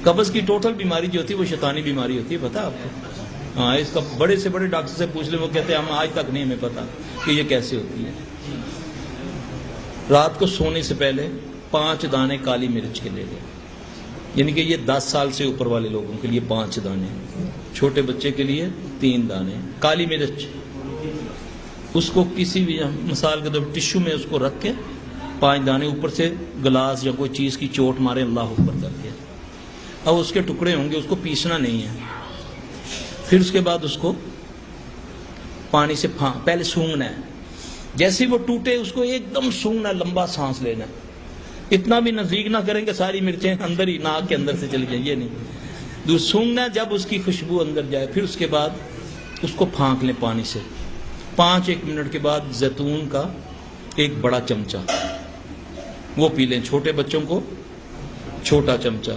قبض کی ٹوٹل بیماری جو ہوتی ہے وہ شیطانی بیماری ہوتی ہے، پتہ آپ کو؟ ہاں، اس کا بڑے سے بڑے ڈاکٹر سے پوچھ لیں، وہ کہتے ہیں ہم آج تک نہیں ہمیں پتہ کہ یہ کیسے ہوتی ہے۔ رات کو سونے سے پہلے 5 دانے کالی مرچ کے لے لیں، یعنی کہ یہ 10 سال سے اوپر والے لوگوں کے لیے 5 دانے، چھوٹے بچے کے لیے 3 دانے کالی مرچ۔ اس کو کسی بھی مثال کے طور ٹشو میں اس کو رکھ کے 5 دانے اوپر سے گلاس یا کوئی چیز کی چوٹ مارے اللہ اکبر کر کے، اب اس کے ٹکڑے ہوں گے، اس کو پیسنا نہیں ہے، پھر اس کے بعد اس کو پانی سے پہلے سونگنا ہے، جیسے وہ ٹوٹے اس کو ایک دم سونگنا، لمبا سانس لینا ہے، اتنا بھی نزدیک نہ کریں کہ ساری مرچیں اندر ہی ناک کے اندر سے چلی جائیں، یہ نہیں، سونگنا جب اس کی خوشبو اندر جائے، پھر اس کے بعد اس کو پھانک لیں پانی سے، 5-1 منٹ کے بعد زیتون کا 1 بڑا چمچہ وہ پی لیں، چھوٹے بچوں کو چھوٹا چمچہ۔